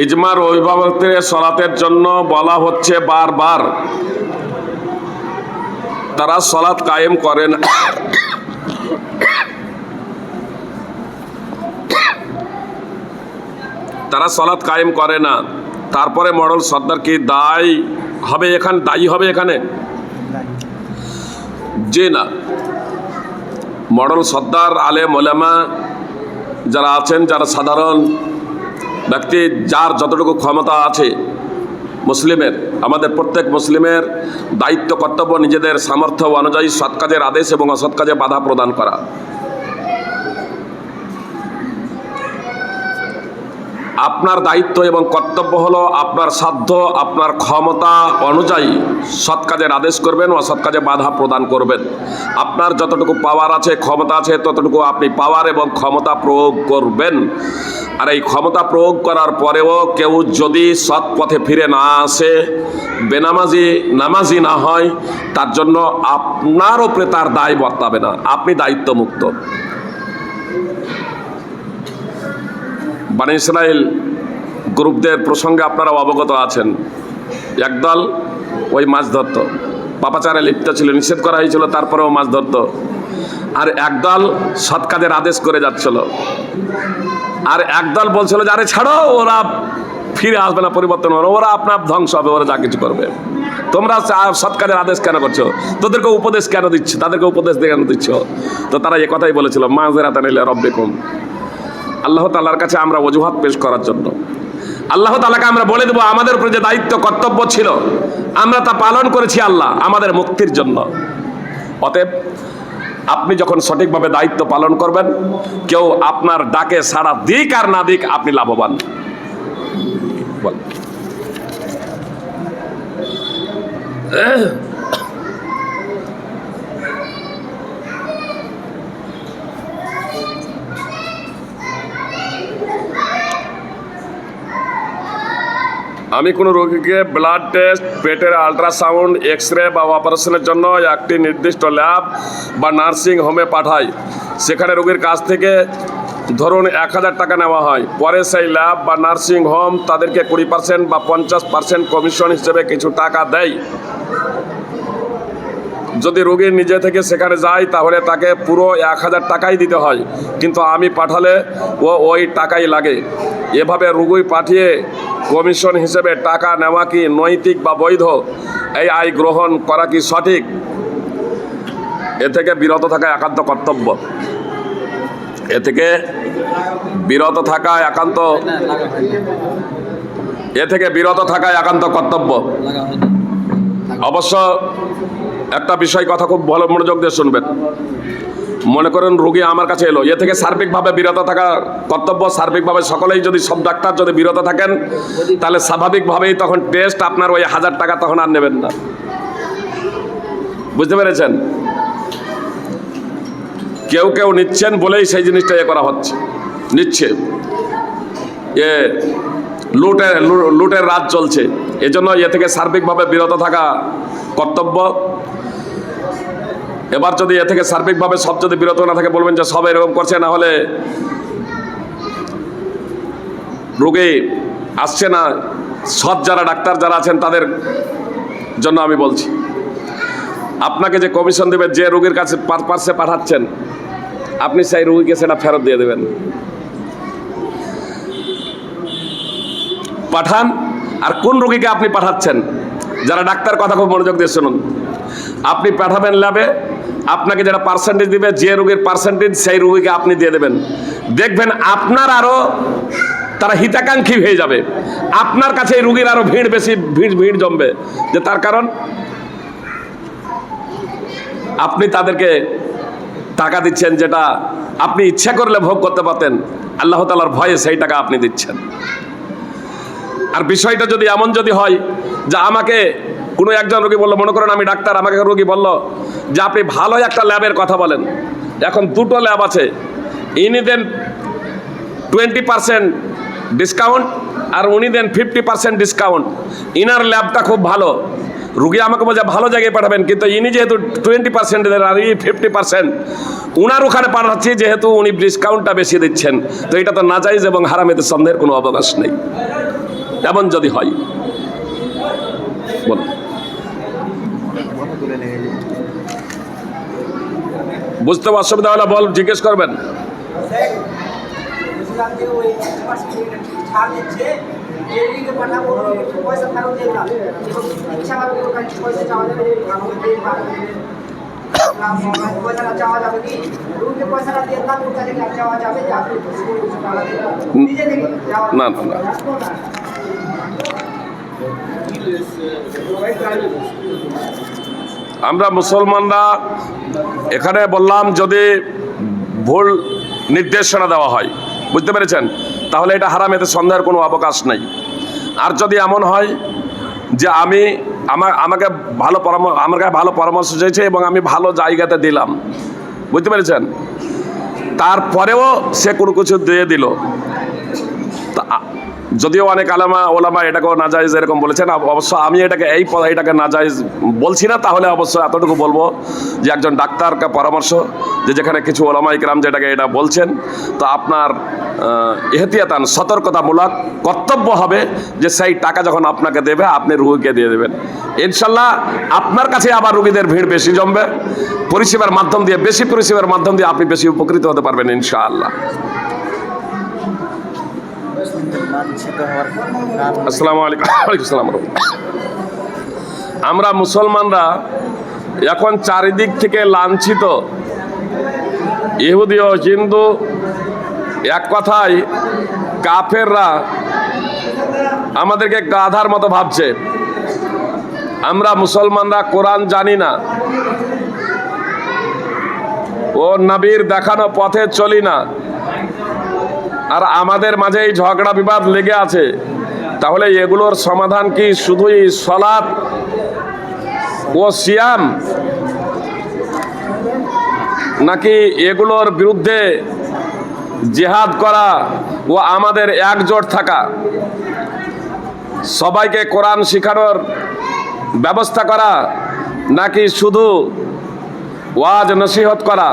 ইজমার অভিভাবকদের সলাতের জন্য বলা হচ্ছে বারবার, তারা সলাত কায়েম করেন। তারা সলাত কায়েম করে না, তারপরে মডেল সর্দার কি দায়ী হবে এখানে? যে না, মডেল সর্দার আলেম ওলামা যারা আছেন, যারা সাধারণ ব্যক্তি, যার যতটুকু ক্ষমতা আছে মুসলিমের, আমাদের প্রত্যেক মুসলিমের দায়িত্ব কর্তব্য নিজেদের সামর্থ্য অনুযায়ী সৎ কাজের আদেশ এবং অসৎ কাজে বাধা প্রদান করা। আপনার দায়িত্ব এবং কর্তব্য হলো আপনার সাধ্য, আপনার ক্ষমতা অনুযায়ী সৎ কাজের আদেশ করবেন, অসৎ কাজে বাধা প্রদান করবেন। আপনার যতটুকু পাওয়ার আছে, ক্ষমতা আছে, ততটুকু আপনি পাওয়ার এবং ক্ষমতা প্রয়োগ করবেন। আর এই ক্ষমতা প্রয়োগ করার পরেও কেউ যদি সৎ পথে ফিরে না আসে, নামাজি না হয়, তার জন্য আপনার উপরে তার দায় বর্তাবে না, আপনি দায়িত্বমুক্ত। বনী ইসরাইল গ্রুপদের প্রসঙ্গে আপনারা অবগত আছেন। একদল ওই মাছ ধরত, পাপাচারে লিপ্ত ছিল, নিষেধ করা হয়েছিল, তারপরেও মাছ ধরত। আর একদল সৎ কাজের আদেশ করে যাচ্ছিল, আর একদল বলছিল যে আরে ছাড়ো, ওরা ফিরে আসবে না, পরিবর্তন হবে, ওরা আপনার ধ্বংস হবে, ওরা যা কিছু করবে। তোমরা সৎ কাজের আদেশ কেন করছো? তোদেরকে উপদেশ কেন দিচ্ছ? তাদেরকে উপদেশ কেন দিচ্ছ? তো তারা এ কথাই বলেছিল, মাযরাতান ইলা রাব্বিকুম। আল্লাহ তাআলার কাছে আমরা অজুহাত পেশ করার জন্য, আল্লাহ তাআলাকে আমরা বলে দেবো আমাদের উপরে যে দায়িত্ব কর্তব্য ছিল আমরা তা পালন করেছি আল্লাহ আমাদের মুক্তির জন্য। অতএব আপনি যখন সঠিকভাবে দায়িত্ব পালন করবেন, কেউ আপনার ডাকে সাড়া দিক আর না দিক, আপনি লাভবান। বল। আমি কোনো রোগীকে ব্লাড টেস্ট, পেটের আল্ট্রাসাউন্ড, এক্স রে বা অপারেশনের জন্য একটি নির্দিষ্ট ল্যাব বা নার্সিং হোমে পাঠাই। সেখানে রোগীর কাছ থেকে ধরুন 1000 টাকা নেওয়া হয়। পরে সেই ল্যাব বা নার্সিং হোম তাদেরকে 20% বা 50% কমিশন হিসেবে কিছু টাকা দেয়। যদি রোগী নিজে থেকে সেখানে যায় তাহলে তাকে পুরো 1000 টাকাই দিতে হয়, কিন্তু আমি পাঠালে ওই টাকাই লাগে। এভাবে রোগী পাঠিয়ে কমিশন হিসেবে টাকা নেওয়া কি নৈতিক বা বৈধ? এই আয় গ্রহণ করা কি সঠিক? এ থেকে বিরত থাকা একান্ত কর্তব্য। এ থেকে বিরত থাকা একান্ত কর্তব্য। অবশ্য একটা বিষয় কথা খুব ভালো মনোযোগ দিয়ে শুনবেন। মনে করেন রোগী আমার কাছে এলো, এ থেকে সার্বিকভাবে বিরত থাকা কর্তব্য। সার্বিকভাবে সকলেই যদি, সব ডাক্তার যদি বিরত থাকেন, তাহলে স্বাভাবিকভাবেই তখন টেস্ট আপনার ওই 1000 টাকা তখন আর নেবেন না। বুঝতে পেরেছেন? কেউ নিচ্ছেন বলেই সেই জিনিসটা করা হচ্ছে, নিচ্ছে। লুটের রাজ চলছে, এজন্য এ থেকে সার্বিকভাবে বিরত থাকা কর্তব্য। এবার যদি এ থেকে সার্বিকভাবে সব যদি বিরত না থাকে, বলবেন যে সব এরকম করছে, না হলে রোগী আসছে না। সৎ যারা ডাক্তার যারা আছেন তাদের জন্য আমি বলছি, আপনাকে যে কমিশন দেবে, যে রোগীর কাছে পার্সে পাঠাচ্ছেন, আপনি সেই রোগীকে সেটা ফেরত দিয়ে দেবেন। পাঠান। আর কোন রোগীকে আপনি পাঠাচ্ছেন, যারা ডাক্তার, কথা খুব মনোযোগ দিয়ে শুনুন। আপনি পাঠাবেন ল্যাবে, আপনাকে যেটা পার্সেন্টেজ দিবে, যে রোগীর পার্সেন্টেজ সেই রোগীকে আপনি দিয়ে দেবেন। দেখবেন আপনার আরো তারা হিতাকাঙ্ক্ষী হয়ে যাবে, আপনার কাছে এই রোগীর আরো ভিড় জমবে। যে তার কারণ আপনি তাদেরকে টাকা দিচ্ছেন, যেটা আপনি ইচ্ছা করলে ভোগ করতে পারতেন, আল্লাহ তাআলার ভয়ে সেই টাকা আপনি দিচ্ছেন। আর বিষয়টা যদি এমন যদি হয় যে আমাকে কোনো একজন রোগী বললো, মনে করেন আমি ডাক্তার, আমাকে রোগী বলল যে আপনি ভালো একটা ল্যাবের কথা বলেন, এখন 2টো ল্যাব আছে, ইনি দেন 20% ডিসকাউন্ট আর উনি দেন 50% ডিসকাউন্ট। ইনার ল্যাবটা খুব ভালো। রোগী আমাকে বলছে ভালো জায়গায় পাঠাবেন, কিন্তু ইনি যেহেতু 20% দেন আর এই 50%, উনার ওখানে পাঠাচ্ছি যেহেতু উনি ডিসকাউন্টটা বেশি দিচ্ছেন। তো এটা তো নাজায়েজ এবং হারামেতে সন্দেহের কোনো অবকাশ নেই। এমন যদি হয় বলুন। বুঝতে অসুবিধা হলে বল, জিজ্ঞেস করবেন। না না না, আমরা মুসলমানরা এখানে বললাম যদি ভুল নির্দেশনা দেওয়া হয়, বুঝতে পেরেছেন, তাহলে এটা হারাম, এতে সন্দেহের কোনো অবকাশ নেই। আর যদি এমন হয় যে আমাকে আমার কাছে ভালো পরামর্শ চেয়েছে এবং আমি ভালো জায়গাতে দিলাম, বুঝতে পেরেছেন, তারপরেও সে কোনো কিছু দিয়ে দিল, যদিও অনেক ওলামা এটাকেও নাজায়েজ এরকম বলেছেন, অবশ্য আমি এটাকে নাজায়েজ বলছি না। তাহলে অবশ্য এতটুকু বলবো যে একজন ডাক্তারকে পরামর্শ, যে যেখানে কিছু ওলামা ইকরাম যেটাকে এটা বলছেন, তো আপনার এহতিয়াতান সতর্কতামূলক কর্তব্য হবে যে সেই টাকা যখন আপনাকে দেবে আপনি রোগীকে দিয়ে দেবেন। ইনশাল্লাহ আপনার কাছে আবার রোগীদের ভিড় বেশি জমবে, পরিষেবার মাধ্যম দিয়ে, বেশি পরিষেবার মাধ্যম দিয়ে আপনি বেশি উপকৃত হতে পারবেন ইনশাআল্লাহ। আসসালামু আলাইকুম। আসসালাম। আমরা মুসলমানরা এখন চারিদিক থেকে লাঞ্ছিত, ইহুদি ও হিন্দু, এক কথায় কাফেররা আমাদেরকে গাধার মতো ভাবছে। আমরা মুসলমানরা কোরআন জানি না, ও নবীর দেখানো পথে চলি না, আর আমাদের মাঝে এই ঝগড়া বিবাদ লেগে আছে। তাহলে এগুলোর সমাধান কি শুধুই সালাত ও সিয়াম, নাকি এগুলোর বিরুদ্ধে জিহাদ করা ও আমাদের একজোট থাকা, সবাইকে কোরআন শেখানোর ব্যবস্থা করা, নাকি শুধু ওয়াজ নসিহত করা?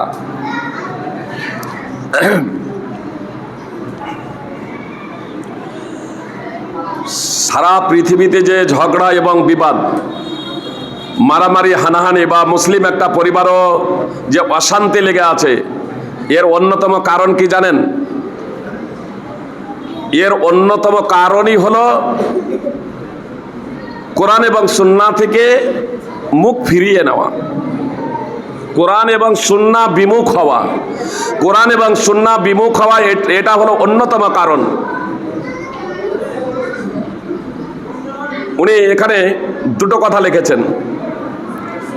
সারা পৃথিবীতে যে ঝগড়া এবং বিবাদ, মারামারি, হানাহানি, বা মুসলিম একটা পরিবারও যে অশান্তি লেগে আছে, এর অন্যতম কারণ কি জানেন? এর অন্যতম কারণই হলো কোরআন এবং সুন্নাহ থেকে মুখ ফিরিয়ে নেওয়া, কোরআন এবং সুন্নাহ বিমুখ হওয়া। কোরআন এবং সুন্নাহ বিমুখ হওয়া এটা হলো অন্যতম কারণ। উনি এখানে দুটো কথা লিখেছেন,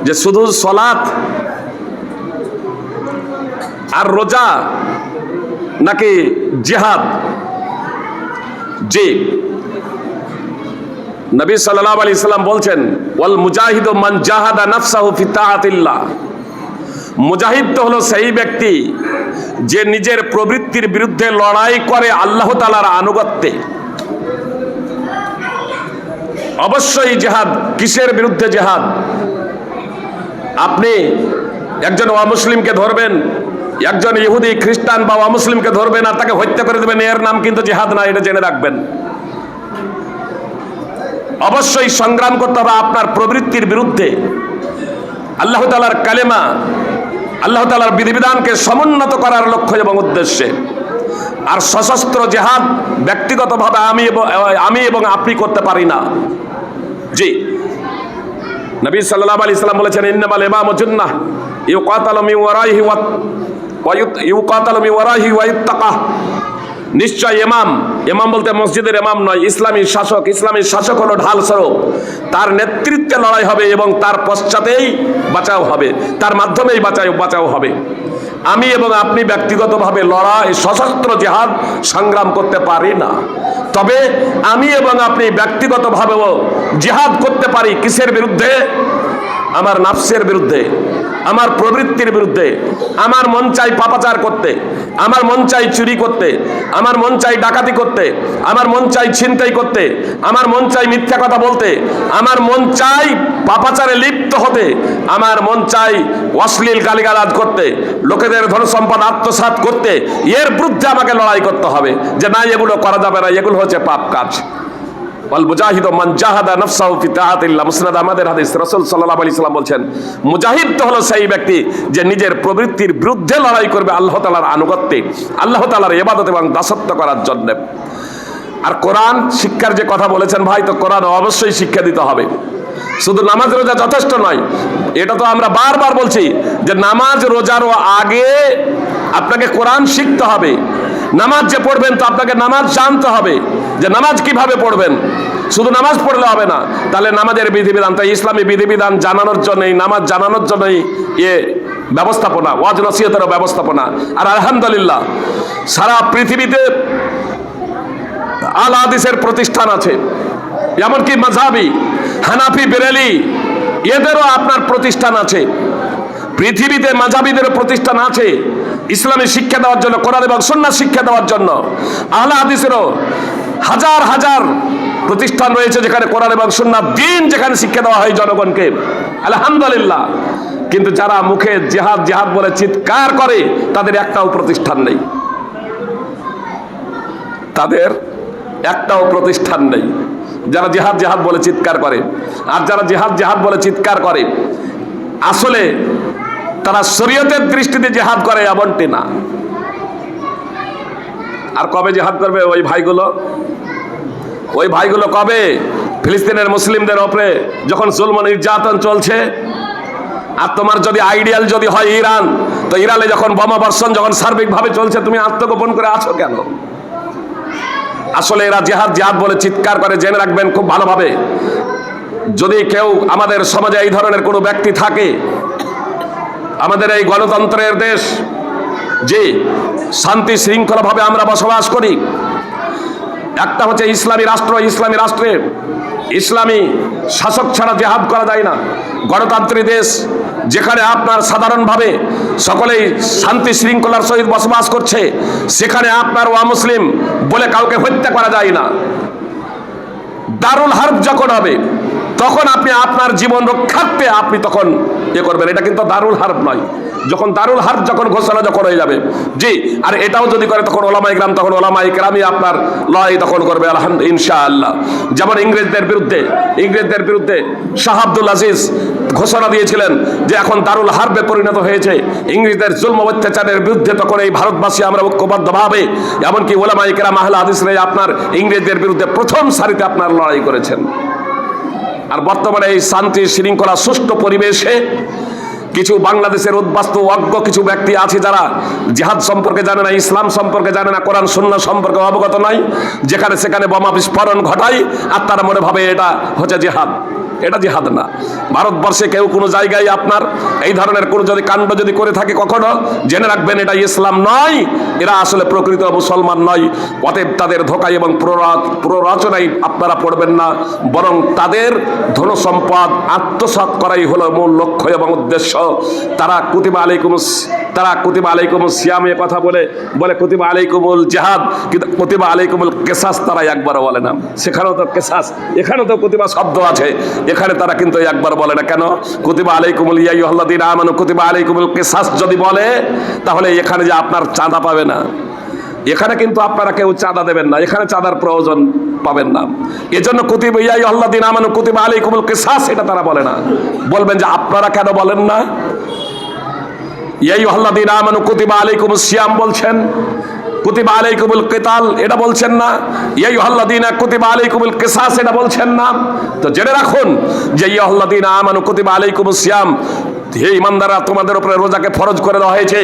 যে শুধু সালাত আর রোজা নাকি জিহাদ। জি, নবী সাল্লাল্লাহু আলাইহি সাল্লাম বলছেন, ওয়াল মুজাহিদু মান জাহাদা নাফসাহু ফি তাআতিল্লাহ। মুজাহিদ তো হলো সেই ব্যক্তি যে নিজের প্রবৃত্তির বিরুদ্ধে লড়াই করে আল্লাহ তাআলার আনুগত্যে। অবশ্যই জিহাদ। কিসের বিরুদ্ধে জিহাদ? আপনি একজন অমুসলিমকে ধরবেন, একজন ইহুদি, খ্রিস্টান বা অমুসলিমকে ধরবেন আর তাকে হত্যা করে দেবেন, এর নাম কিন্তু জিহাদ না, এটা জেনে রাখবেন। অবশ্যই সংগ্রাম করতে হবে আপনার প্রবৃত্তির বিরুদ্ধে, আল্লাহ তাআলার কালেমা, আল্লাহ তাআলার বিধিবিধানকে সমুন্নত করার লক্ষ্য এবং উদ্দেশ্যে। আর সশস্ত্র জিহাদ ব্যক্তিগতভাবে আমি এবং আপনি করতে পারি না। জি, নবী সাল্লাল্লাহু আলাইহি সাল্লাম বলেছেন, ইন্নামাল ইমামু জুন্নাহ ইউকাতালু মিন ওয়ারাইহি ওয়া ইউত্তাকা। নিশ্চয় ইমাম বলতে মসজিদের ইমাম নয়, ইসলামী শাসক হলো ঢাল স্বরূপ। তার নেতৃত্বে লড়াই হবে এবং তার পশ্চাতেই বাঁচাও হবে, তার মাধ্যমেই বাঁচাও হবে। আমি এবং আপনি ব্যক্তিগতভাবে লড়াই, সশস্ত্র জিহাদ সংগ্রাম করতে পারি না। তবে আমি এবং আপনি ব্যক্তিগতভাবেও জিহাদ করতে পারি। কিসের বিরুদ্ধে? আমার নাফসের বিরুদ্ধে, আমার প্রবৃত্তির বিরুদ্ধে। আমার মন চাই পাপাচার করতে, আমার মন চাই চুরি করতে, আমার মন চাই ডাকাতি করতে, আমার মন চাই ছিনতাই করতে, আমার মন চাই মিথ্যা কথা বলতে, আমার মন চাই পাপাচারে লিপ্ত হতে, আমার মন চাই অশ্লীল গালিগালাজ করতে, লোকেদের ধন সম্পদ আত্মসাৎ করতে। এর বিরুদ্ধে আমাকে লড়াই করতে হবে যে না, এগুলো করা যাবে না, এগুলো হচ্ছে পাপ কাজ। ওয়াল মুজাহিদু মান জাহাদা নাফসাহু ফি তাআতিল্লাহ। মুসনাদ আহমদের হাদিস, রাসূল সাল্লাল্লাহু আলাইহি সাল্লাম বলছেন, মুজাহিদ তো হলো সেই ব্যক্তি যে নিজের প্রবৃত্তির বিরুদ্ধে লড়াই করবে আল্লাহ তাআলার আনুগত্যে, আল্লাহ তাআলার ইবাদত এবং দাসত্ব করার জন্য। আর কোরআন শিক্ষার যে কথা বলেছেন ভাই, তো কোরআন অবশ্যই শিক্ষা দিতে হবে। শুধু নামাজ রোজা যথেষ্ট নয়, এটা তো আমরা বারবার বলছি যে নামাজ রোজারও আগে আপনাকে কোরআন শিখতে হবে। নামাজ যে পড়বেন তো আপনাকে নামাজ জানতে হবে যে নামাজ কিভাবে পড়বেন। শুধু নামাজ পড়লে হবে না, তাহলে নামাজের বিধিবিধান, তাই ইসলামী বিধিবিধান জানানোর জন্যই, নামাজ জানানোর জন্যই ব্যবস্থাপনা, ওয়াজ নসিহতের ব্যবস্থাপনা। আর আলহামদুলিল্লাহ সারা পৃথিবীতে আল হাদিসের প্রতিষ্ঠান আছে, এমনকি মাযহাবি হানাফি বেরেলি এদেরও আপনার প্রতিষ্ঠান আছে। পৃথিবীতে মাযহাবিদেরও প্রতিষ্ঠান আছে ইসলামী শিক্ষা দেওয়ার জন্য, কোরআন এবং সুন্নাহ শিক্ষা দেওয়ার জন্য। আহলে হাদিসেরও হাজার হাজার প্রতিষ্ঠান রয়েছে যেখানে কোরআন এবং সুন্নাহ দ্বীন যেখানে শিক্ষা দেওয়া হয় জনগণকে, আলহামদুলিল্লাহ। কিন্তু যারা মুখে জিহাদ জিহাদ বলে চিৎকার করে তাদের একটাও প্রতিষ্ঠান নেই, তাদের একটাও প্রতিষ্ঠান নেই। যারা জিহাদ জিহাদ বলে চিৎকার করে, আর যারা জিহাদ জিহাদ বলে চিৎকার করে আসলে তারা শরীয়তের দৃষ্টিতে জিহাদ করে এমনটি না। আর কবে জিহাদ করবে ওই ভাইগুলো? ওই ভাইগুলো কবে? ফিলিস্তিনের মুসলিমদের উপরে যখন জুলম নির্যাতন চলছে। আর তোমার যদি আইডিয়াল যদি হয় ইরান, তো ইরানে যখন বোমা বর্ষণ যখন সার্বিকভাবে চলছে, তুমি আত্মগোপন করে আছো কেন? আসলে এরা জিহাদ জিহাদ বলে চিৎকার করে। জেনে রাখবেন খুব ভালোভাবে, যদি কেউ আমাদের সমাজে এই ধরনের কোনো ব্যক্তি থাকে, আমাদের এই গণতন্ত্রের দেশ, যে শান্তি শৃঙ্খলা ভাবে আমরা বসবাস করি, একটা হচ্ছে ইসলামী রাষ্ট্র, ইসলামী রাষ্ট্রে ইসলামী শাসক ছাড়া জিহাদ করা যায় না। গণতান্ত্রিক দেশ যেখানে আপনার সাধারণভাবে সকলেই শান্তি শৃঙ্খলার সহিত বসবাস করছে, সেখানে আপনার অমুসলিম বলে কাউকে হত্যা করা যায় না। দারুল হার্ব যখন হবে তখন আপনি আপনার জীবন রক্ষার্থে আপনি তখন করবেন। এটা কিন্তু দারুল হার্ব নয়, যখন দারুল হার্ব যখন ঘোষণা যখন হয়ে যাবে, জি। আর এটাও যদি করে তখন ওলামায়ে কেরাম, তখন ওলামায়ে কেরামই আপনার লড়াই তখন করবে আলহামদুলিল্লাহ, ইনশাআল্লাহ। যেমন ইংরেজদের বিরুদ্ধে শাহ আব্দুল আজিজ ঘোষণা দিয়েছিলেন যে এখন দারুল হার্বে পরিণত হয়েছে, ইংরেজদের জুলম অত্যাচারের বিরুদ্ধে তখন এই ভারতবাসী আমরা ঐক্যবদ্ধভাবে, এমনকি ওলামায়ে কেরাম আহলে হাদিসরা আপনার ইংরেজদের বিরুদ্ধে প্রথম সারিতে আপনার লড়াই করেছেন। আর বর্তমানে এই শান্তি শৃঙ্খলা সুষ্ঠু পরিবেশে কিছু বাংলাদেশের উদ্বাস্তু অজ্ঞ কিছু ব্যক্তি আছে যারা জিহাদ সম্পর্কে জানে না, ইসলাম সম্পর্কে জানে না, কোরআন সুন্নাহ সম্পর্কে অবগত নয়, যেখানে সেখানে বোমা বিস্ফোরণ ঘটায় আর তারা মনে ভাবে এটা হচ্ছে জিহাদ। এটা জিহাদ না। ভারতবর্ষে কেউ কোনো জায়গায় আপনার এই ধরনের কোনো যদি কাণ্ড যদি করে থাকে কখনো, জেনে রাখবেন এটা ইসলাম নয়, এরা আসলে প্রকৃত মুসলমান নয়। অতএব তাদের ধোঁকাই এবং প্ররোচনায় আপনারা পড়বেন না, বরং তাদের ধন সম্পদ আত্মসাৎ করাই হলো মূল লক্ষ্য এবং উদ্দেশ্য। তারা কুতিবা আলাইকুমুস সিয়াম এ কথা বলে কুতিবা আলাইকুমুল জিহাদ, কিন্তু কুতিবা আলাইকুমুল কিসাস তারা একবারও বলে না। সেখানেও তো কিসাস, এখানেও তো কুতিবা শব্দ আছে, এখানে তারা কিন্তু একবার বলে না। কেন? কুতিবা আলাইকুমুল ইয়া আইয়ুহাল্লাযীনা আমানু কুতিবা আলাইকুমুল কিসাস যদি বলে, তাহলে এখানে যে আপনার চাঁদা পাবে না, এখানে কিন্তু আপনারা কেউ চাঁদা দেবেন না, এখানে চাঁদার প্রয়োজন পাবেন না। এজন্য কুতিবা ইয়া আইয়ুহাল্লাযীনা আমানু কুতিবা আলাইকুমুল কিসাস এটা তারা বলে না। বলবেন যে আপনারা কেন বলেন না? ইয়া আইয়ুহাল্লাযীনা আমানু কুতিবা আলাইকুমুস সিয়াম বলছেন, কুতিবা আলাইকুমুল কিতাল এটা বলছেন না, ইয়া আইয়ুহাল্লাযীনা কুতিবা আলাইকুমুল কিসাস এটা বলছেন না। তো জেনে রাখুন যে ইয়া আইয়ুহাল্লাযীনা আমানু কুতিবা আলাইকুমুস সিয়াম, হে ইমানদাররা তোমাদের উপরে রোজাকে ফরজ করে দেওয়া হয়েছে।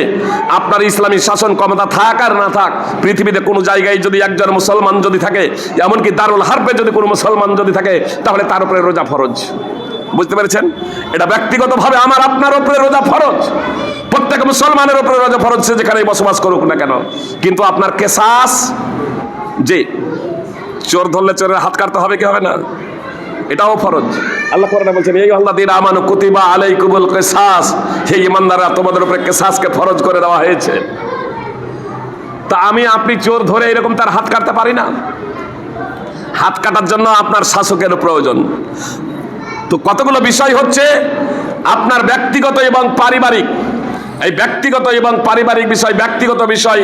আপনার ইসলামী শাসন ক্ষমতা থাক আর না থাক, পৃথিবীতে কোনো জায়গায় যদি একজন মুসলমান যদি থাকে, এমনকি দারুল হার্বে যদি কোনো মুসলমান যদি থাকে, তাহলে তার উপরে রোজা ফরজ। বুঝতে পেরেছেন? এটা ব্যক্তিগতভাবে আমার আপনার উপরে রোজা ফরজ, প্রত্যেক মুসলমানের উপরে রোজা ফরজ, সে যেখানেই বসবাস করুক না কেন। কিন্তু আপনার কিসাস, যে চোর ধরলে চোরের হাত কাটতে হবে কি হবে না, এটাও ফরজ। আল্লাহ কোরআনে বলছেন এই আল্লাযীনা আমানু কুতিবা আলাইকুমুল কিসাস, হে ঈমানদাররা তোমাদের উপরে কিসাসকে ফরজ করে দেওয়া হয়েছে। তা আমি আপনি চোর ধরে এরকম তার হাত কাটতে পারি না। হাত কাটার জন্য আপনার শাসকের প্রয়োজন। তো কতগুলো বিষয় হচ্ছে আপনার ব্যক্তিগত এবং পারিবারিক, এই ব্যক্তিগত এবং পারিবারিক বিষয়, ব্যক্তিগত বিষয়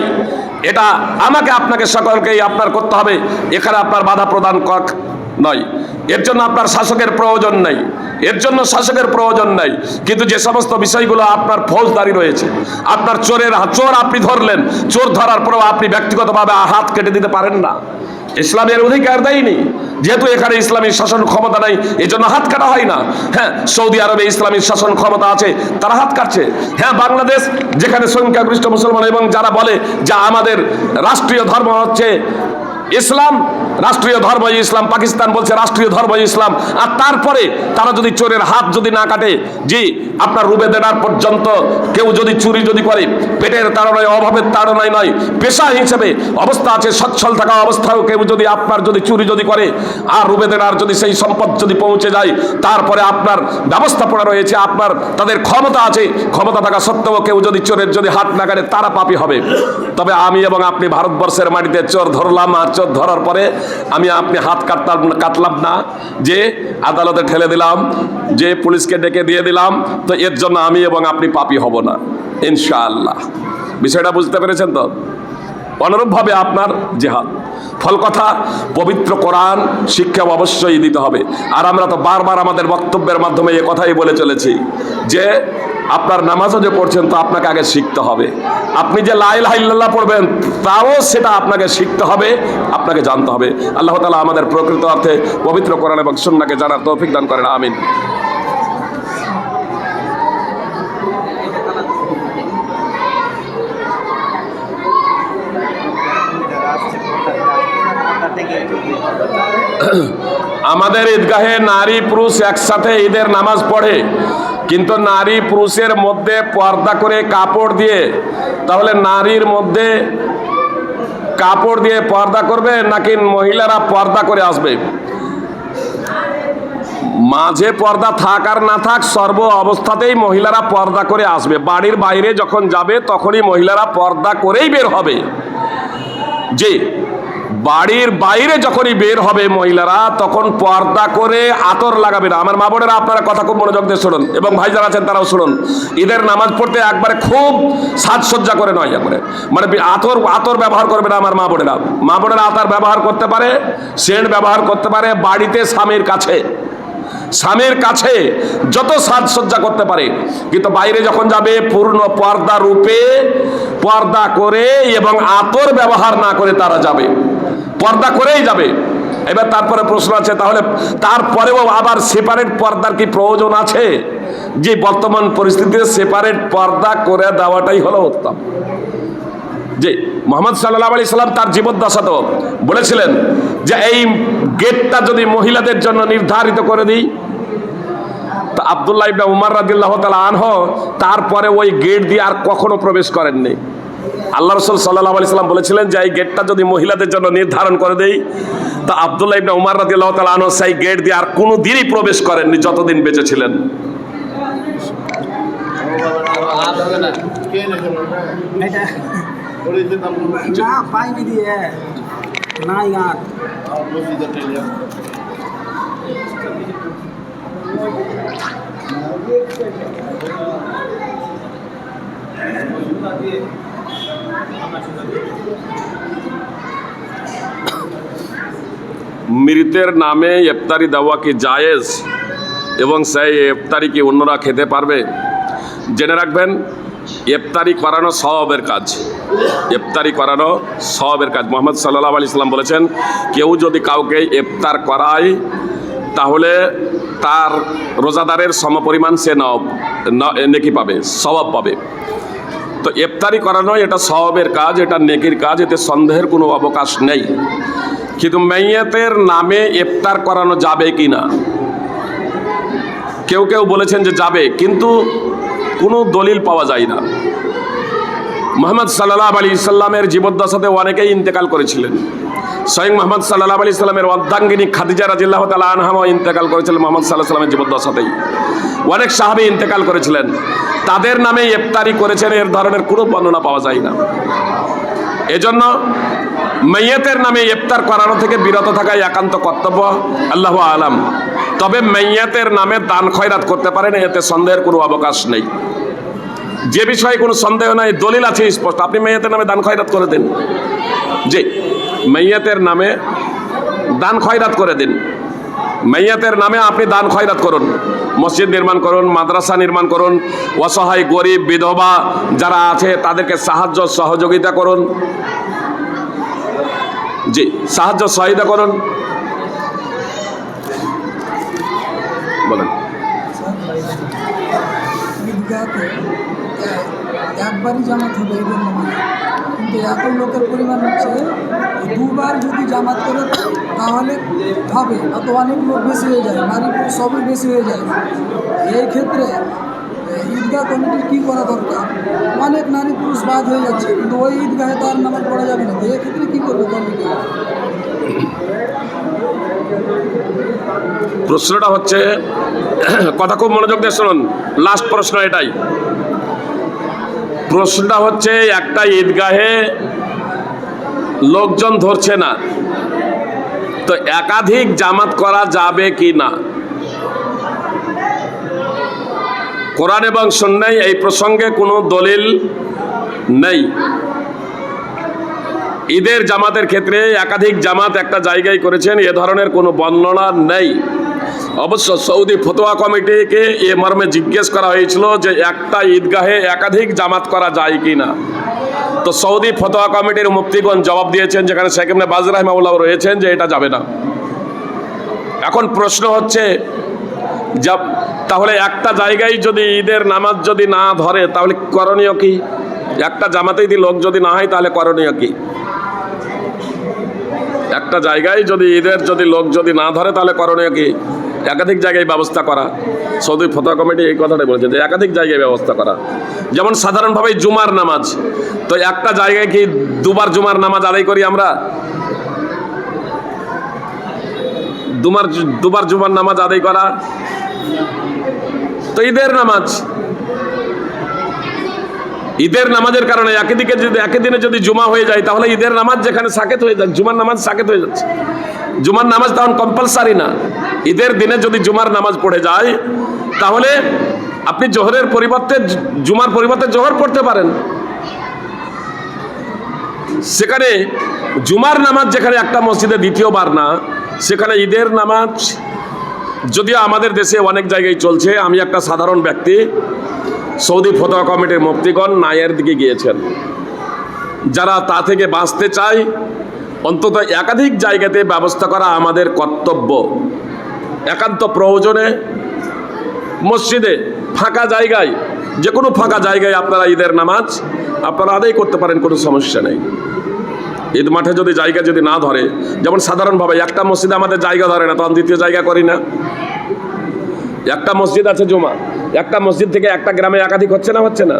এটা আমাকে আপনাকে সকলকেই আপনার করতে হবে। এখানে আপনার বাধা প্রদান নয়। এর জন্য আপনার শাসকের প্রয়োজন নেই, এর জন্য শাসকের প্রয়োজন নেই। কিন্তু যে সমস্ত বিষয়গুলো আপনার ফৌজদারি রয়েছে, আপনার চোর আপনি ধরলেন, চোর ধরার পরেও আপনি ব্যক্তিগতভাবে হাত কেটে দিতে পারেন না, ইসলামের অধিকার দেয়নি। যেহেতু এখানে ইসলামী শাসন ক্ষমতা নাই, এই জন্য হাত কাটা হয় না। হ্যাঁ, সৌদি আরবে ইসলামী শাসন ক্ষমতা আছে, তারা হাত কাটছে। হ্যাঁ, বাংলাদেশ যেখানে সংখ্যাগরিষ্ঠ মুসলমান এবং যারা বলে যে আমাদের রাষ্ট্রীয় ধর্ম হচ্ছে ইসলাম, রাষ্ট্রীয় ধর্ম ইসলাম, পাকিস্তান বলছে রাষ্ট্রীয় ধর্ম ইসলাম, আর তারপরে তারা যদি চোরের হাত যদি না কাটে, জি আপনার রুবে দেনার পর্যন্ত কেউ যদি চুরি যদি করে, পেটের তাড়নায় অভাবের তাড়নায় নয়, পেশা হিসেবে অবস্থা আছে, সচ্ছল থাকা অবস্থাও কেউ যদি আপনার যদি চুরি যদি করে আর রুবে দেনার যদি সেই সম্পদ যদি পৌঁছে যায়, তারপরে আপনার ব্যবস্থাপনা রয়েছে, আপনার তাদের ক্ষমতা আছে, ক্ষমতা থাকা সত্ত্বেও কেউ যদি চোরের যদি হাত না কাটে তারা পাপী হবে। তবে আমি এবং আপনি ভারতবর্ষের মাটিতে চোর ধরলাম, আর চোর ধরার পরে আমি আপনি হাত কাটলাম না, যে আদালতে ঠেলে দিলাম, যে পুলিশকে ডেকে দিয়ে দিলাম, তো এর জন্য আমি এবং আপনি পাপী হব না ইনশাআল্লাহ। বিষয়টা বুঝতে পেরেছেন তো? অনুরূপভাবে আপনার জিহাদ, ফল কথা পবিত্র কোরআন শিক্ষা অবশ্যই দিতে হবে। আর আমরা তো বারবার আমাদের বক্তব্যের মাধ্যমে এ কথাই বলে চলেছি যে আপনার নামাজও যে পড়ছেন তো আপনাকে আগে শিখতে হবে। আপনি যে লা ইলাহা ইল্লাল্লাহ পড়বেন তাও সেটা আপনাকে শিখতে হবে, আপনাকে জানতে হবে। আল্লাহ তাআলা আমাদের প্রকৃত অর্থে পবিত্র কোরআন এবং সুন্নাহকে জানার তৌফিক দান করেন, আমিন। আমাদের ঈদগাহে নারী পুরুষ একসাথে ঈদের নামাজ পড়ে, কিন্তু নারী পুরুষের মধ্যে পর্দা করে কাপড় দিয়ে, তাহলে নারীর মধ্যে কাপড় দিয়ে পর্দা করবে নাকি মহিলারা পর্দা করে আসবে? মাঝে পর্দা থাক আর না থাক, সর্ব অবস্থাতেই মহিলারা পর্দা করে আসবে। বাড়ির বাইরে যখন যাবে তখনই মহিলারা পর্দা করেই বের হবে। জি, বাড়ির বাইরে যখনই বের হবে মহিলারা তখন পর্দা করে আতর লাগাবে না। আমার মা বোনেরা আপনারা কথা খুব মনোযোগ দিয়ে শুনুন, এবং ভাই যারা আছেন তারাও শুনুন। ঈদের নামাজ পড়তে একবারে খুব সাজসজ্জা করে নয়, একবারে মানে আতর ব্যবহার করবে না। আমার মা বোনেরা আতর ব্যবহার করতে পারে, সেন্ট ব্যবহার করতে পারে বাড়িতে স্বামীর কাছে যত সাজসজ্জা করতে পারে, কিন্তু বাইরে যখন যাবে পূর্ণ পর্দা রূপে পর্দা করে এবং আতর ব্যবহার না করে তারা যাবে, পর্দা করেই যাবে। এবার তারপরে প্রশ্ন আছে, তাহলে তারপরেও আবার সেপারেট পর্দার কি প্রয়োজন আছে? যে বর্তমান পরিস্থিতিতে সেপারেট পর্দা করে দেওয়াটাই হলো উত্তম। যে মুহাম্মদ সাল্লাল্লাহু আলাইহি সাল্লাম তার জীবদ্দশাতেও বলেছিলেন যে এই গেটটা যদি মহিলাদের জন্য নির্ধারিত করে দিই, তো আব্দুল্লাহ ইবনে উমর রাদিয়াল্লাহু তাআলা আনহু তারপরে ওই গেট দিয়ে আর কখনো প্রবেশ করেননি। আল্লাহ রাসূল সাল্লাল্লাহু আলাইহি সাল্লাম বলেছিলেন যে এই গেটটা যদি মহিলাদের জন্য নির্ধারণ করে দেই, তো আব্দুল্লাহ ইবনে উমর রাদিয়াল্লাহু তাআলা আনহু সেই গেট দিয়ে আর কোনো দিনই প্রবেশ করেননি যতদিন বেঁচে ছিলেন। মৃতের নামে ইফতারি দেওয়া কি জায়েজ এবং সেই ইফতারি কি অন্যরা খেতে পারবে? জেনে রাখবেন, ইফতারি করানো সওয়াবের কাজ, ইফতারি করানো সওয়াবের কাজ। মুহাম্মদ সাল্লাল্লাহু আলাইহি সাল্লাম বলেছেন, কেউ যদি কাউকে ইফতার করায় তাহলে তার রোজাদারের সমপরিমাণ সে নেকি পাবে, সওয়াব পাবে। তো ইফতারি করানো এটা সওয়াবের কাজ, এটা নেকির কাজ, এতে সন্দেহের কোনো অবকাশ নেই। কিন্তু মাইয়াতের নামে ইফতার করানো যাবে কি না, কেউ কেউ বলেছেন যে যাবে, কিন্তু কোনো দলিল পাওয়া যায় না। মুহাম্মদ সাল্লাল্লাহু আলাইহি সাল্লামের জীবদ্দশাতে অনেকেই ইন্তেকাল করেছিলেন। স্বয়ং মুহাম্মদ সাল্লাল্লাহু আলাইহি সাল্লামের অর্ধাঙ্গিনী খাদিজা রাদিয়াল্লাহু তাআলা আনহাও ইন্তেকাল করেছিলেন মুহাম্মদ সাল্লাল্লাহু আলাইহি সাল্লামের জীবদ্দশাতেই। অনেক সাহাবী ইন্তেকাল করেছিলেন, তাদের নামে ইফতারি করেছেন এর ধরনের কোনো বর্ণনা পাওয়া যায় না। এজন্য মাইয়াতের নামে ইফতার করানো থেকে বিরত থাকাই একান্ত কর্তব্য, আল্লাহু আলাম। তবে মাইয়াতের নামে দান খয়রাত করতে পারেন, এতে সন্দেহের কোনো অবকাশ নেই। যে বিষয়ে কোনো সন্দেহ নাই, দলিল আছে স্পষ্ট, আপনি মাইয়াতের নামে দান খয়রাত করে দিন। জি, মাইয়াতের নামে দান খয়রাত করে দিন, মাইয়াতের নামে আপনি দান খয়রাত করুন, মসজিদ নির্মাণ করুন, মাদ্রাসা নির্মাণ করুন, অসহায় গরিব বিধবা যারা আছে তাদেরকে সাহায্য সহযোগিতা করুন। জি, সাহায্য সহায়তা করুন। বলেন। একবারই জামাত হবে এদের নামাজ, কিন্তু এত লোকের পরিমাণ হচ্ছে দুবার যদি জামাত করে তাহলে হবে, না তো অনেক লোক বেশি হয়ে যায়, নারী পুরুষ সবই বেশি হয়ে যায়। এই ক্ষেত্রে ঈদগাহ কমিটির কী করা দরকার? অনেক নারী পুরুষ বাদ হয়ে যাচ্ছে, কিন্তু ওই ঈদগাহে তো আর নামাজ পড়া যাবে না, তো এক্ষেত্রে কী করবে কমিটি? প্রশ্নটা হচ্ছে, কথা খুব মনোযোগ দিয়ে শুনুন, লাস্ট প্রশ্ন এটাই। প্রশ্নটা হচ্ছে, একটা ঈদগাহে লোকজন ধরছে না, তো একাধিক জামাত করা যাবে কি না? কোরআন এবং সুন্নাহয় এই প্রসঙ্গে কোনো দলিল নেই। ঈদের জামাতের ক্ষেত্রে একাধিক জামাত একটা জায়গায় করেছেন এ ধরনের কোনো বর্ণনা নেই। অবশ্য সৌদি ফতোয়া কমিটিকে এ মর্মে জিজ্ঞেস করা হয়েছিল যে একটা ঈদগাহে একাধিক জামাত করা যায় কি না। তো সৌদি ফতোয়া কমিটির মুফতিগণ জবাব দিয়েছেন, যেখানে শেখ ইবনে বাজ রাহিমাহুল্লাহ রয়েছেন, যে এটা যাবে না। এখন প্রশ্ন হচ্ছে, তাহলে একটা জায়গায় যদি ঈদের নামাজ যদি না ধরে তাহলে করণীয় কি? একটা জামাতেই যদি লোক যদি না হয় তাহলে করণীয় কি? একটা জায়গায় যদি ঈদের যদি লোক যদি না ধরে তাহলে করণীয় কি? একাধিক জায়গায় ব্যবস্থা করা। সৌদি ফতোয়া কমিটি এই কথাটাই বলেছে যে একাধিক জায়গায় ব্যবস্থা করা। যেমন সাধারণভাবে জুমার নামাজ, তো একটা জায়গায় কি দুবার জুমার নামাজ আদায় করি আমরা? দুবার জুমার নামাজ আদায় করা তো ঈদের নামাজ। ঈদের নামাজের কারণে একই দিনে যদি জুমা হয়ে যায় তাহলে ঈদের নামাজ যেখানে সাকেত হয়ে যায়, জুমার নামাজ সাকেত হয়ে যাচ্ছে। জুমার নামাজ তখন কম্পালসারি না। ঈদের দিনে যদি জুমার নামাজ পড়ে যায় তাহলে আপনি জোহরের পরিবর্তে জুমার পরিবর্তে জোহর পড়তে পারেন। সেখানে জুমার নামাজ যেখানে একটা মসজিদে দ্বিতীয়বার না, সেখানে ঈদের নামাজ যদিও আমাদের দেশে অনেক জায়গায় চলছে। আমি একটা সাধারণ ব্যক্তি, সৌদি ফতোয়া কমিটির মুফতিগণ নায়ের দিকে গিয়েছেন। যারা তা থেকে বাঁচতে চায় অন্তত একাধিক জায়গাতে ব্যবস্থা করা আমাদের কর্তব্য। একান্ত প্রয়োজনে মসজিদে ফাঁকা জায়গায়, যে কোনো ফাঁকা জায়গায় আপনারা ঈদের নামাজ আপনারা আদায় করতে পারেন, কোনো সমস্যা নেই। ঈদ মাঠে যদি জায়গা যদি না ধরে, যেমন সাধারণভাবে একটা মসজিদে আমাদের জায়গা ধরে না, তখন দ্বিতীয় জায়গা করি না। একটা মসজিদ আছে জুমা, একটা মসজিদ থেকে একটা গ্রামে একাধিক হচ্ছে না?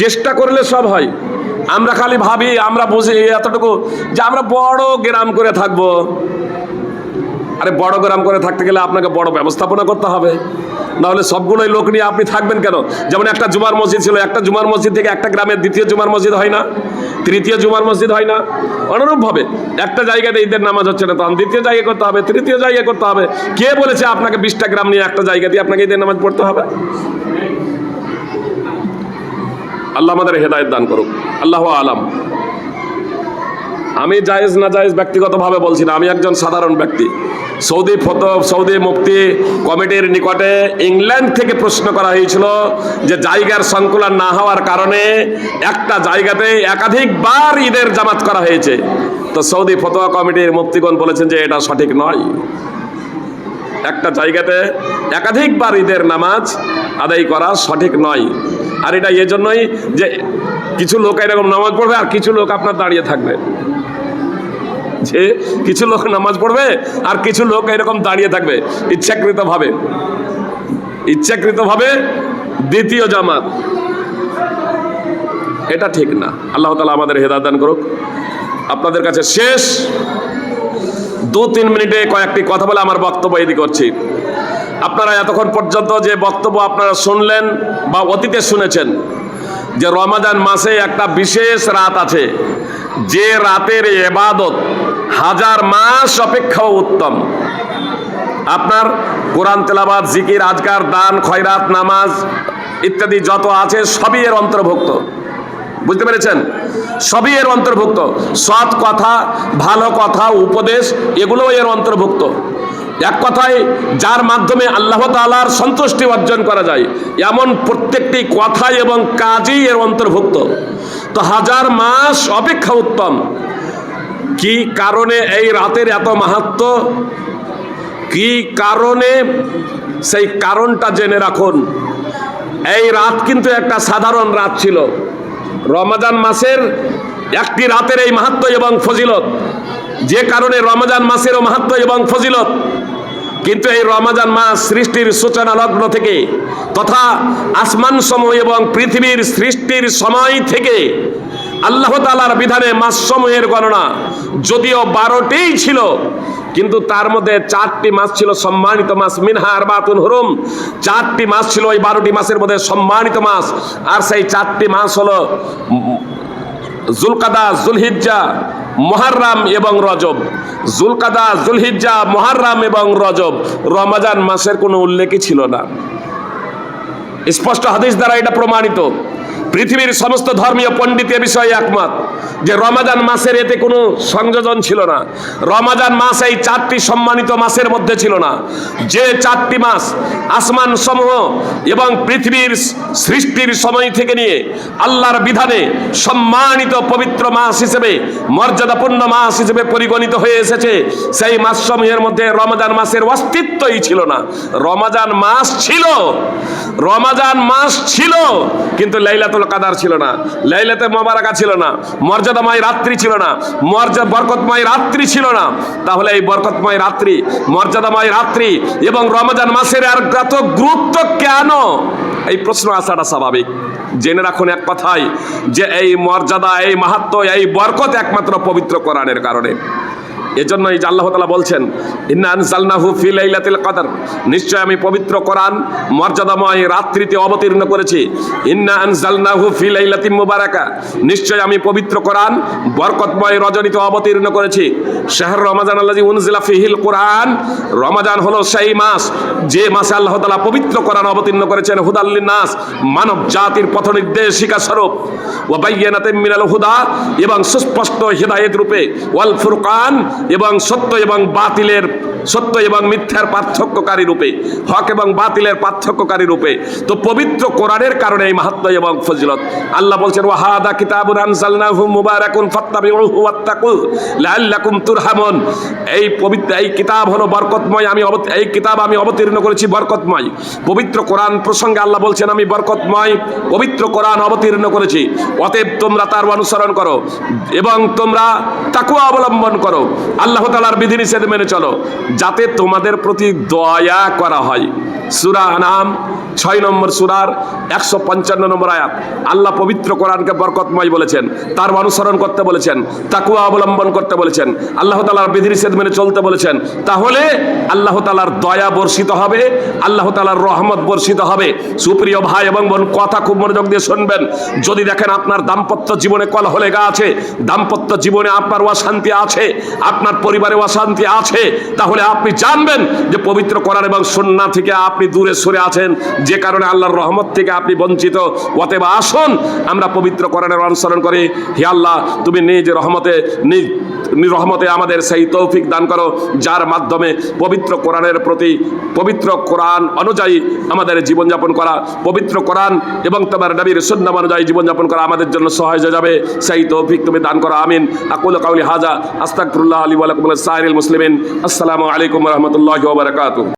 চেষ্টা করলে সব হয়। আমরা খালি ভাবি, আমরা বুঝি এতটুকু যে আমরা বড় গ্রাম করে থাকবো। আরে বড় গ্রাম করে থাকতে গেলে আপনাকে বড় ব্যবস্থাপনা করতে হবে, নাহলে সবগুলোই লোক নিয়ে আপনি থাকবেন কেন? যেমন একটা জুমার মসজিদ ছিল, একটা জুমার মসজিদ থেকে একটা গ্রামের দ্বিতীয় জুমার মসজিদ হয় না, তৃতীয় জুমার মসজিদ হয় না? অনুরূপভাবে একটা জায়গাতে ঈদের নামাজ হচ্ছে না, তখন দ্বিতীয় জায়গায় করতে হবে, তৃতীয় জায়গায় করতে হবে। কে বলেছে আপনাকে 20টা গ্রাম নিয়ে একটা জায়গাতে আপনাকে ঈদের নামাজ পড়তে হবে? আল্লাহ আমাদের হেদায়েত দান করুক। আল্লাহু আলাম। আমি জায়েজ না জায়েজ ব্যক্তিগতভাবে বলছি না, আমি একজন সাধারণ ব্যক্তি। সৌদি মুফতি কমিটির নিকটে ইংল্যান্ড থেকে প্রশ্ন করা হয়েছিল যে জায়গার সংকুলন না হওয়ার কারণে একটা জায়গাতে একাধিকবার ঈদের জামাত করা হয়েছে। তো সৌদি ফতোয়া কমিটির মুফতিগণ বলেছেন যে এটা সঠিক নয়। একটা জায়গাতে একাধিকবার ঈদের নামাজ আদায় করা সঠিক নয়। আর এটা এজন্যই যে কিছু লোক এরকম নামাজ পড়বে আর কিছু লোক আপনার দাঁড়িয়ে থাকবে, যে কিছু লোক নামাজ পড়বে আর কিছু লোক এরকম দাঁড়িয়ে থাকবে ইচ্ছাকৃতভাবে দ্বিতীয় জামাত। এটা ঠিক না। আল্লাহ তাআলা আমাদের হেদায়েত দান করুক। আপনাদের কাছে শেষ 2-3 মিনিটে কয়েকটি কথা বলে আমার বক্তব্য এদিকে করছি। আপনারা এতক্ষণ পর্যন্ত যে বক্তব্য আপনারা শুনলেন বা অতীতে শুনেছেন, যে রমাদান মাসে একটা বিশেষ রাত আছে, যে রাতের ইবাদত 1000 মাস অপেক্ষাও উত্তম। আপনার কোরআন তেলাওয়াত, জিকির, আজকার, দান, খয়রাত, নামাজ ইত্যাদি যত আছে সবই এর অন্তর্ভুক্ত। বুঝতে পেরেছেন? সবই এর অন্তর্ভুক্ত। সৎ কথা, ভালো কথা, উপদেশ, এগুলোও এর অন্তর্ভুক্ত। এক কথায় যার মাধ্যমে আল্লাহ তাআলার সন্তুষ্টি অর্জন করা যায়, এমন প্রত্যেকটি কথাই এবং কাজই এর অন্তর্ভুক্ত। তো 1000 মাস অপেক্ষা উত্তম। কি কারণে এই রাতের এত মাহাত্ম্য, কি কারণে, সেই কারণটা জেনে রাখুন। এই রাত কিন্তু একটা সাধারণ রাত ছিল। রমজান মাসের একটি রাতের এই মাহাত্ম্য এবং ফজিলত, যে কারণে রমজান মাসেরও মাহাত্ম্য এবং ফজিলত। কিন্তু এই রমজান মাস সৃষ্টির সূচনা লগ্ন থেকে তথা আসমান সমূহ এবং পৃথিবীর সৃষ্টির সময় থেকে আল্লাহ তাআলার বিধানে মাস সমূহের গণনা যদিও 12টিই ছিল, কিন্তু তার মধ্যে 4টি মাস ছিল সম্মানিত মাস, মিনহা আরবাতুন হুরুম। 4টি মাস ছিল ওই 12টি মাসের মধ্যে সম্মানিত মাস। আর সেই 4টি মাস হলো জুলকাদা, জুলহিজ্জা, মুহররম এবং রজব। জুলকাদা, জুলহিজ্জা, মুহররম এবং রজব। রমজান মাসের কোনো উল্লেখই ছিল না। স্পষ্ট হাদিস দ্বারা এটা প্রমাণিত। পৃথিবীর সমস্ত ধর্মীয় পণ্ডিত এ বিষয়ে একমত যে রমজান মাসের এতে কোনো সংযোজন ছিল না। রমজান মাস এই 4টি সম্মানিত মাসের মধ্যে ছিল না। যে 4টি মাস আসমান সমূহ এবং পৃথিবীর সৃষ্টির সময় থেকে নিয়ে আল্লাহর বিধানে সম্মানিত পবিত্র মাস হিসেবে, মর্যাদাপূর্ণ মাস হিসেবে পরিগণিত হয়ে এসেছে, সেই মাস সমূহের মধ্যে রমজান মাসের অস্তিত্বই ছিল না। রমজান মাস ছিল, রমজান মাস ছিল, কিন্তু লাইলাতুল কাদার ছিল না, লাইলাতুল মুবারাকা ছিল না, মর্যাদাময় রাত্রি ছিল না, বরকতময় রাত্রি ছিল না। তাহলে এই বরকতময় রাত্রি, মর্যাদাময় রাত্রি এবং রমজান মাসের আর এত গুরুত্ব কেন? এই প্রশ্ন আসাটা স্বাভাবিক। জেনে রাখুন এক কথায় যে এই মর্যাদা, এই মাহাত্ম্য, এই বরকত একমাত্র পবিত্র কোরআনের কারণে। এজন্যই যে আল্লাহ তাআলা বলছেন, ইন্না আনজালনাহু ফি লাইলাতিল কদর, নিশ্চয় আমি পবিত্র কোরআন মর্যাদাময় রাত্রিতে অবতীর্ণ করেছি। ইন্না আনজালনাহু ফি লাইলাতিন মুবারাকা, নিশ্চয় আমি পবিত্র কোরআন বরকতময় রজনীতে অবতীর্ণ করেছি। শাহর রমাজান আল্লাযী উনজিলা ফিহিল কোরআন, রমজান হলো সেই মাস যে মাসে আল্লাহ তাআলা পবিত্র কোরআন অবতীর্ণ করেছেন। হুদাল লিন্নাস, মানব জাতির পথ নির্দেশিকা স্বরূপ। ওয়া বায়্যিনাতিন মিনাল হুদা, এবং সুস্পষ্ট হিদায়াত রূপে। ওয়াল ফুরকান, এবং সত্য এবং বাতিলের, সত্য এবং মিথ্যার পার্থক্যকারী রূপে, হক এবং বাতিলের পার্থক্যকারী রূপে। তো পবিত্র কোরআনের কারণে এই মাহাত্ম্য এবং ফজিলত। আল্লাহ বলছেন, ওয়া হাদা কিতাবুন আনজালনাহু মুবারাকুন ফাত্তাবিউহু ওয়াত্তাকু লাআল্লাকুম তুরহামুন। এই পবিত্র, এই কিতাব হলো বরকতময়, এই কিতাব আমি অবতীর্ণ করেছি বরকতময়। পবিত্র কোরআন প্রসঙ্গে আল্লাহ বলছেন, আমি বরকতময় পবিত্র কোরআন অবতীর্ণ করেছি, অতএব তোমরা তার অনুসরণ করো এবং তোমরা তাকওয়া অবলম্বন করো, আল্লাহ তাআলার বিধিনিষেধ মেনে চলো, যাতে তোমাদের প্রতি দয়া করা হয়। সূরা আনাম 6 নম্বর সূরার 155 নম্বর আয়াত। আল্লাহ পবিত্র কোরআনকে বরকতময় বলেছেন, তার অনুসরণ করতে বলেছেন, তাকওয়া অবলম্বন করতে বলেছেন, আল্লাহ তাআলার বিধিনিষেধ মেনে চলতে বলেছেন। তাহলে আল্লাহ তাআলার দয়া বর্ষিত হবে, আল্লাহ তাআলার রহমত বর্ষিত হবে। সুপ্রিয় ভাই এবং বোন, কথা খুব মনোযোগ দিয়ে শুনবেন। যদি দেখেন আপনার দাম্পত্য জীবনে কলহ লেগে আছে, দাম্পত্য জীবনে আপনার অশান্তি আছে, আপনার পরিবারে অশান্তি আছে, তাহলে আপনি জানবেন যে পবিত্র কোরআন এবং সুন্নাহ থেকে আপনি দূরে সরে আছেন, যে কারণে আল্লাহর রহমত থেকে আপনি বঞ্চিত। অতএব আসুন আমরা পবিত্র কোরআনের অনুসরণ করি। হে আল্লাহ, তুমি নিজ রহমতে আমাদের সেই তৌফিক দান করো, যার মাধ্যমে পবিত্র কোরআনের প্রতি, পবিত্র কোরআন অনুযায়ী আমাদের জীবনযাপন করা, পবিত্র কোরআন এবং তোমার নবীর সুন্নাহ অনুযায়ী জীবনযাপন করা আমাদের জন্য সহজ হয়ে যাবে। সেই তৌফিক তুমি দান করো, আমিন। আকুলু কাউলি হাযা আস্তাগফিরুল্লাহ লি ওয়া লাকুম ওয়া লিসাইরিল মুসলিমিন। আসসালামু আলাইকুম ওয়া রাহমাতুল্লাহি ওয়া বারাকাতুহু।